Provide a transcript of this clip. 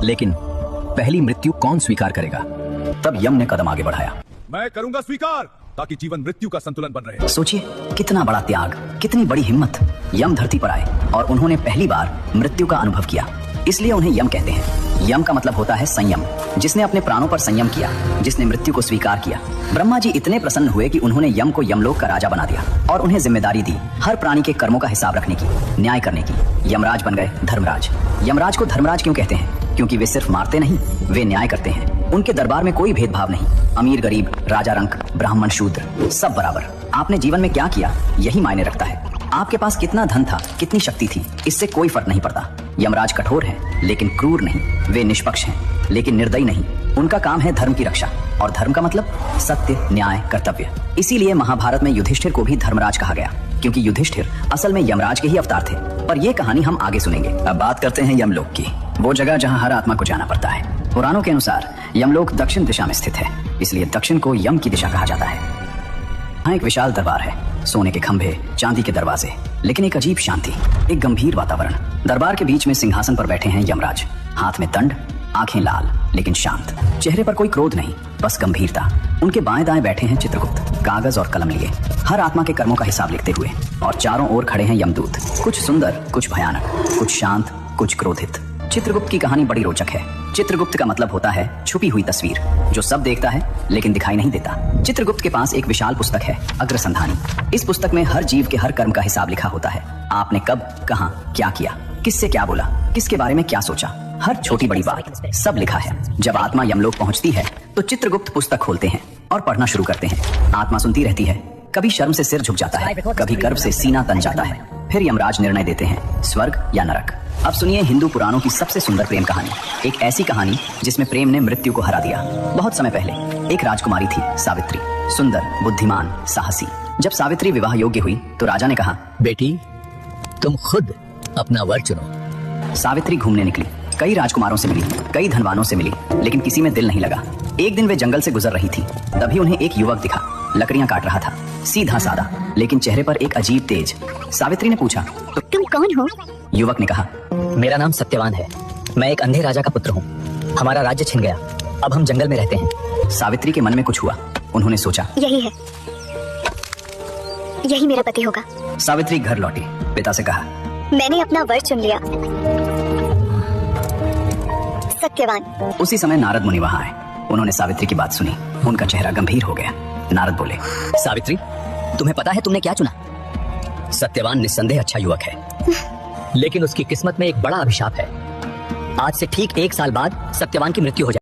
लेकिन पहली मृत्यु कौन स्वीकार करेगा? तब यम ने कदम आगे बढ़ाया। मैं करूंगा स्वीकार, ताकि जीवन मृत्यु का संतुलन बन रहे। सोचिए कितना बड़ा त्याग, कितनी बड़ी हिम्मत। यम धरती पर आए और उन्होंने पहली बार मृत्यु का अनुभव किया, इसलिए उन्हें यम कहते हैं। यम का मतलब होता है संयम। जिसने अपने प्राणों पर संयम किया, जिसने मृत्यु को स्वीकार किया। ब्रह्मा जी इतने प्रसन्न हुए कि उन्होंने यम को यमलोक का राजा बना दिया और उन्हें जिम्मेदारी दी हर प्राणी के कर्मों का हिसाब रखने की, न्याय करने की। यमराज बन गए धर्मराज। यमराज को धर्मराज क्यों कहते हैं? क्योंकि वे सिर्फ मारते नहीं, वे न्याय करते हैं। उनके दरबार में कोई भेदभाव नहीं, अमीर गरीब, राजा रंक, ब्राह्मण शूद्र, सब बराबर। आपने जीवन में क्या किया यही मायने रखता है। आपके पास कितना धन था, कितनी शक्ति थी, इससे कोई फर्क नहीं पड़ता। यमराज कठोर हैं लेकिन क्रूर नहीं, वे निष्पक्ष हैं लेकिन निर्दयी नहीं। उनका काम है धर्म की रक्षा, और धर्म का मतलब सत्य, न्याय, कर्तव्य। इसीलिए महाभारत में युधिष्ठिर को भी धर्मराज कहा गया, क्योंकि युधिष्ठिर असल में यमराज के ही अवतार थे। पर यह कहानी हम आगे सुनेंगे। अब बात करते हैं यमलोक की, वो जगह जहाँ हर आत्मा को जाना पड़ता है। पुराणों के अनुसार यमलोक दक्षिण दिशा में स्थित है, इसलिए दक्षिण को यम की दिशा कहा जाता है। यहाँ एक विशाल दरबार है, सोने के खंभे, चांदी के दरवाजे, लेकिन एक अजीब शांति, एक गंभीर वातावरण। दरबार के बीच में सिंहासन पर बैठे हैं यमराज, हाथ में दंड, आंखें लाल लेकिन शांत, चेहरे पर कोई क्रोध नहीं, बस गंभीरता। उनके बाएं दाएं बैठे हैं चित्रगुप्त, कागज और कलम लिए, हर आत्मा के कर्मों का हिसाब लिखते हुए। और चारों ओर खड़े हैं यमदूत, कुछ सुंदर, कुछ भयानक, कुछ शांत, कुछ क्रोधित। चित्रगुप्त की कहानी बड़ी रोचक है। चित्रगुप्त का मतलब होता है छुपी हुई तस्वीर, जो सब देखता है लेकिन दिखाई नहीं देता। चित्रगुप्त के पास एक विशाल पुस्तक है, अग्रसंधानी। इस पुस्तक में हर जीव के हर कर्म का हिसाब लिखा होता है। आपने कब, कहां, क्या किया, किससे क्या बोला, किसके बारे में क्या सोचा, हर छोटी बड़ी बात सब लिखा है। जब आत्मा यमलोक पहुंचती है तो चित्रगुप्त पुस्तक खोलते हैं और पढ़ना शुरू करते हैं। आत्मा सुनती रहती है, कभी शर्म से सिर झुक जाता है, कभी गर्व से सीना तन जाता है। फिर यमराज निर्णय देते हैं, स्वर्ग या नरक। अब सुनिए हिंदू पुराणों की सबसे सुंदर प्रेम कहानी, एक ऐसी कहानी जिसमें प्रेम ने मृत्यु को हरा दिया। बहुत समय पहले एक राजकुमारी थी, सावित्री, सुंदर, बुद्धिमान, साहसी। जब सावित्री विवाह योग्य हुई तो राजा ने कहा, बेटी तुम खुद अपना वर चुनो। सावित्री घूमने निकली, कई राजकुमारों से मिली, कई धनवानों से मिली, लेकिन किसी में दिल नहीं लगा। एक दिन वे जंगल से गुजर रही थी, तभी उन्हें एक युवक दिखा, लकड़ियां काट रहा था, सीधा सादा, लेकिन चेहरे पर एक अजीब तेज। सावित्री ने पूछा, तो तुम कौन हो? युवक ने कहा, मेरा नाम सत्यवान है, मैं एक अंधे राजा का पुत्र हूँ। हमारा राज्य छिन गया, अब हम जंगल में रहते हैं। सावित्री के मन में कुछ हुआ, उन्होंने सोचा, यही है, यही मेरा पति होगा। सावित्री घर लौटी, पिता से कहा, मैंने अपना वर चुन लिया, सत्यवान। उसी समय नारद मुनि वहां आए। उन्होंने सावित्री की बात सुनी, उनका चेहरा गंभीर हो गया। नारद बोले, सावित्री तुम्हें पता है तुमने क्या चुना? सत्यवान निस्संदेह अच्छा युवक है, लेकिन उसकी किस्मत में एक बड़ा अभिशाप है। आज से ठीक 1 साल बाद सत्यवान की मृत्यु हो जाएगी।